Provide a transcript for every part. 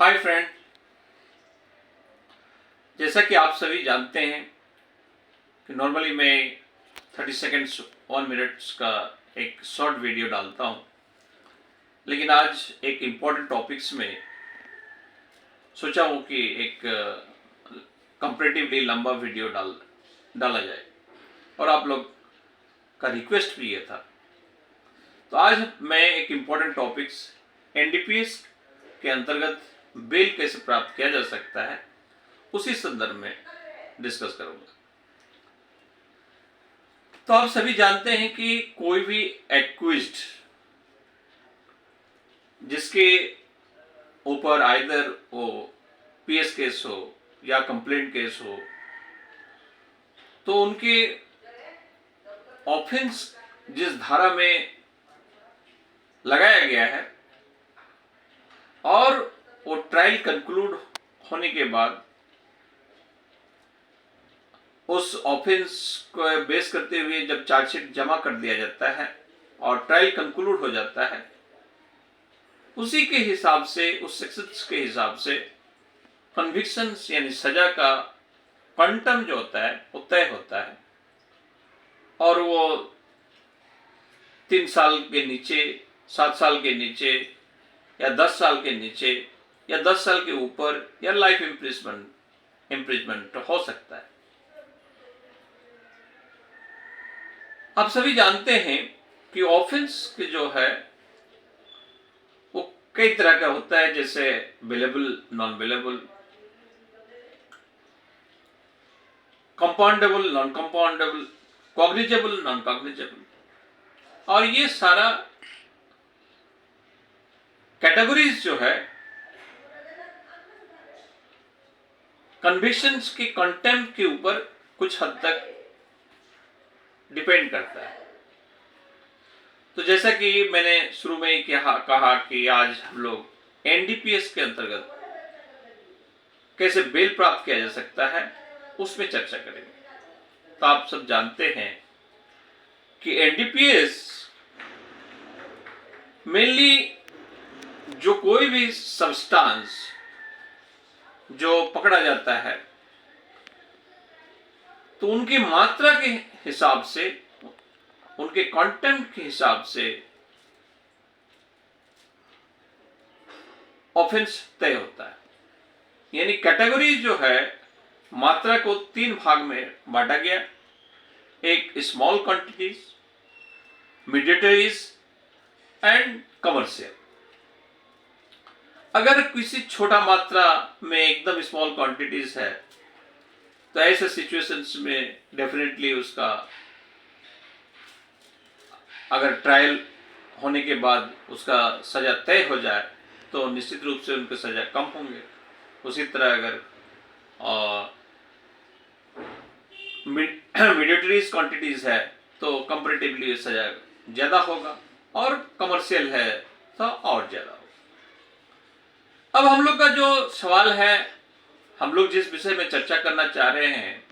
Hi friend, जैसा कि आप सभी जानते हैं कि नॉर्मली मैं 30 सेकेंड्स 1 मिनट्स का एक शॉर्ट वीडियो डालता हूं, लेकिन आज एक इम्पॉर्टेंट टॉपिक्स में सोचा हूं कि एक कंपैरेटिवली लंबा वीडियो डाला जाए और आप लोग का रिक्वेस्ट भी ये था। तो आज मैं एक इम्पॉर्टेंट टॉपिक्स एनडीपीएस के अंतर्गत बेल कैसे प्राप्त किया जा सकता है उसी संदर्भ में डिस्कस करूंगा। तो आप सभी जानते हैं कि कोई भी एक्यूज्ड जिसके ऊपर आइदर वो पीएस केस हो या कंप्लेंट केस हो, तो उनके ऑफेंस जिस धारा में लगाया गया है और वो ट्रायल कंक्लूड होने के बाद उस ऑफेंस को बेस करते हुए जब चार्जशीट जमा कर दिया जाता है और ट्रायल कंक्लूड हो जाता है, उसी के हिसाब से, उस सेक्शंस के हिसाब से कन्विक्शंस यानी सजा का क्वांटम जो होता है वो तय होता है। और वो 3 साल के नीचे, 7 साल के नीचे या 10 साल के नीचे या 10 साल के ऊपर या लाइफ इम्प्रिजमेंट हो सकता है। आप सभी जानते हैं कि ऑफेंस के जो है वो कई तरह का होता है, जैसे bailable, non bailable, compoundable, non compoundable, cognizable, non cognizable. और ये सारा कैटेगरीज जो है कन्विक्शंस के कंटेंट के ऊपर कुछ हद तक डिपेंड करता है। तो जैसा कि मैंने शुरू में ही कहा कि आज हम लोग एनडीपीएस के अंतर्गत कैसे बेल प्राप्त किया जा सकता है उसमें चर्चा करेंगे। तो आप सब जानते हैं कि एनडीपीएस मेनली जो कोई भी सब्सटेंस जो पकड़ा जाता है तो उनकी मात्रा के हिसाब से, उनके कंटेंट के हिसाब से ऑफेंस तय होता है। यानी कैटेगरी जो है मात्रा को 3 भाग में बांटा गया। एक स्मॉल क्वांटिटीज, मीडिएटरीज एंड कमर्शियल। अगर किसी छोटा मात्रा में एकदम स्मॉल क्वांटिटीज है तो ऐसे सिचुएशंस में डेफिनेटली उसका अगर ट्रायल होने के बाद उसका सजा तय हो जाए तो निश्चित रूप से उनके सजा कम होंगे। उसी तरह अगर मीडिएटरीज क्वांटिटीज है तो कंपैरेटिवली सजा ज्यादा होगा, और कमर्शियल है तो और ज्यादा होगा। अब हम लोग का जो सवाल है, हम लोग जिस विषय में चर्चा करना चाह रहे हैं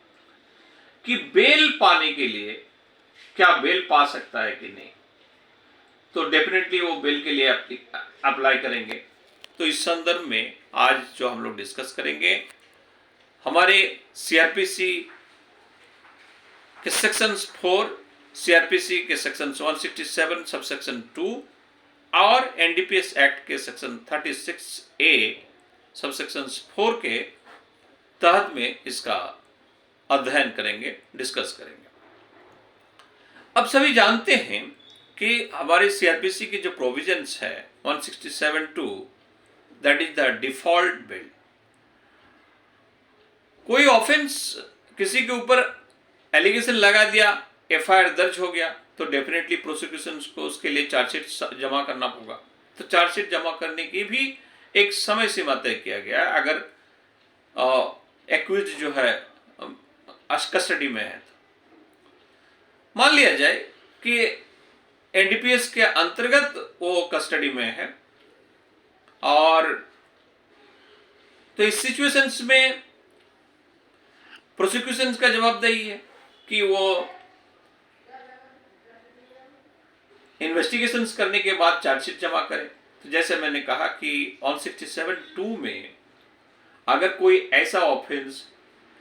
कि बेल पाने के लिए क्या बेल पा सकता है कि नहीं, तो डेफिनेटली वो बेल के लिए अप्लाई करेंगे। तो इस संदर्भ में आज जो हम लोग डिस्कस करेंगे, हमारे सीआरपीसी के सेक्शन 4, सीआरपीसी के सेक्शन 167 सब सेक्शन 2 और एनडीपीएस एक्ट के सेक्शन 36A सब सेक्शन 4 के तहत में इसका अध्ययन करेंगे, डिस्कस करेंगे। अब सभी जानते हैं कि हमारे सीआरपीसी की जो प्रोविजंस है 167(2), that is the default bill. कोई ऑफेंस किसी के ऊपर एलिगेशन लगा दिया, एफआईआर दर्ज हो गया, तो डेफिनेटली प्रोसिक्यूशन को उसके लिए चार्जशीट जमा करना होगा। तो चार्जशीट जमा करने की भी एक समय सीमा तय किया गया है। अगर एक्यूज जो है कस्टडी में है, मान लिया जाए कि एनडीपीएस के अंतर्गत वो कस्टडी में है, और तो इस सिचुएशंस में प्रोसिक्यूशन का जवाबदेही है कि वो इन्वेस्टिगेशंस करने के बाद चार्जशीट जमा करे। तो जैसे मैंने कहा कि 167(2) में अगर कोई ऐसा ऑफेंस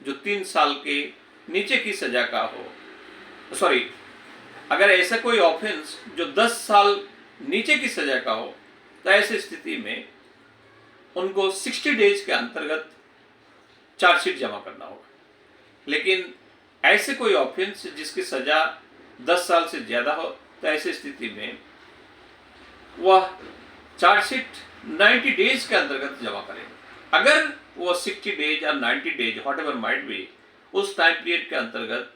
जो 3 साल के नीचे की सजा का हो, सॉरी, अगर ऐसा कोई ऑफेंस जो 10 साल नीचे की सजा का हो, तो ऐसी स्थिति में उनको 60 डेज के अंतर्गत चार्जशीट जमा करना होगा। लेकिन ऐसे कोई ऑफेंस जिसकी सजा 10 साल से ज्यादा हो, तो ऐसी स्थिति में वह चार्जशीट 90 डेज के अंतर्गत जमा करेगा। अगर वह 60 डेज या 90 days what ever might be उस टाइम पीरियड के अंतर्गत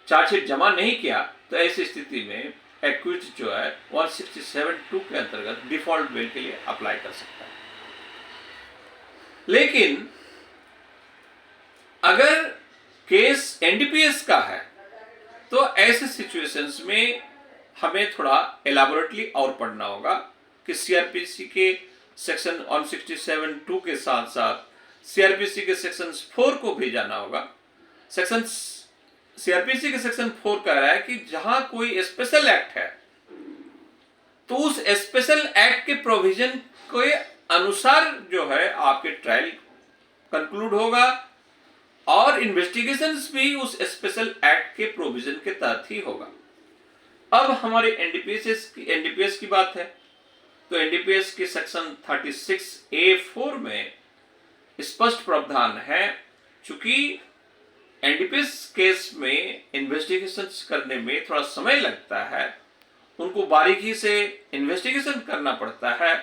चार्जशीट जमा नहीं किया, तो ऐसी स्थिति में एक्यूज्ड जो है 167(2) के अंतर्गत डिफॉल्ट बेल के लिए अप्लाई कर सकता है। लेकिन अगर केस एनडीपीएस का है, तो ऐसे सिचुएशंस में हमें थोड़ा एलाबोरेटली और पढ़ना होगा कि सीआरपीसी के सेक्शन 167(2) के साथ साथ सीआरपीसी के सेक्शन 4 को भी जाना होगा। सीआरपीसी के सेक्शन 4 कह रहा है कि जहां कोई स्पेशल एक्ट है, तो उस स्पेशल एक्ट के प्रोविजन के अनुसार जो है आपके ट्रायल कंक्लूड होगा और इन्वेस्टिगेशंस भी उस स्पेशल एक्ट के प्रोविजन के तहत ही होगा। अब हमारे एनडीपीएस की बात है, तो एनडीपीएस के सेक्शन 36A(4) में स्पष्ट प्रावधान है, चूंकि एनडीपीएस केस में इन्वेस्टिगेशंस करने में थोड़ा समय लगता है, उनको बारीकी से इन्वेस्टिगेशन करना पड़ता है,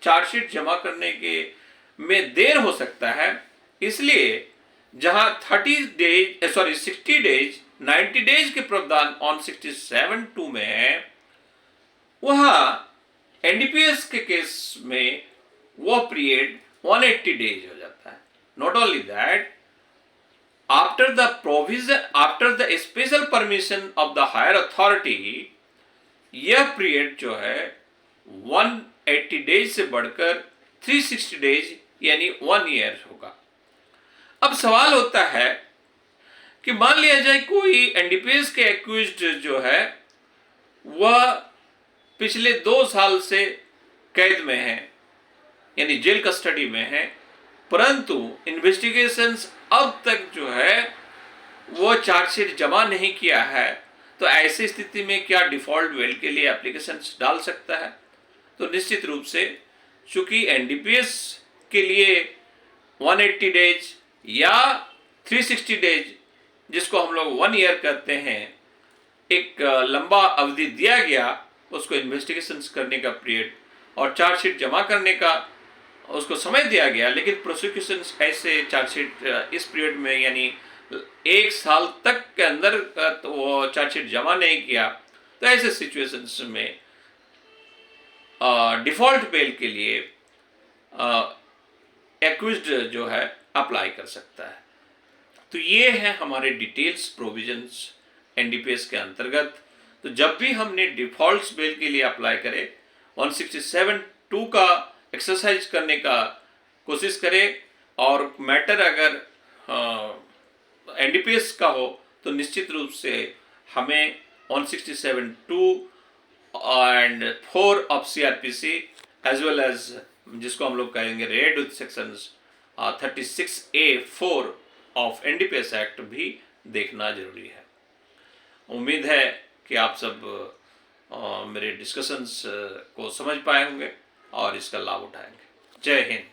चार्जशीट जमा करने के में देर हो सकता है। इसलिए जहां 60 डेज 90 डेज के प्रावधान 167(2) में है, वहां एनडीपीएस के केस में वह पीरियड 180 डेज हो जाता है। Not only that, after the special permission of the higher authority, यह पीरियड जो है 180 डेज से बढ़कर 360 डेज यानी 1 ईयर होगा। अब सवाल होता है कि मान लिया जाए कोई एनडीपीएस के एक्यूज्ड जो है वह पिछले 2 साल से कैद में है, यानी जेल कस्टडी में है, परंतु इन्वेस्टिगेशंस अब तक जो है वो चार्जशीट जमा नहीं किया है, तो ऐसी स्थिति में क्या डिफॉल्ट बेल के लिए एप्लीकेशन डाल सकता है? तो निश्चित रूप से, चूंकि एनडीपीएस के लिए 180 डेज या 360 डेज, जिसको हम लोग 1 ईयर कहते हैं, एक लंबा अवधि दिया गया उसको इन्वेस्टिगेशंस करने का पीरियड और चार्जशीट जमा करने का उसको समय दिया गया, लेकिन प्रोसिक्यूशन ऐसे चार्जशीट इस पीरियड में यानी 1 साल तक के अंदर तो वो चार्जशीट जमा नहीं किया, तो ऐसे सिचुएशंस में डिफॉल्ट बेल के लिए एक्यूज्ड जो है अप्लाई कर सकता है। तो ये है हमारे डिटेल्स प्रोविजंस एनडीपीएस के अंतर्गत। तो जब भी हमने डिफॉल्ट बेल के लिए अप्लाई करें, 167(2) का एक्सरसाइज करने का कोशिश करें, और मैटर अगर एनडीपीएस का हो तो निश्चित रूप से हमें 167(2) and 4 of CrPC as well as जिसको हम लोग कहेंगे read with sections 36A(4) of NDPS act भी देखना जरूरी है। उम्मीद है कि आप सब मेरे डिस्कशंस को समझ पाए होंगे और इसका लाभ उठाएंगे। जय हिंद।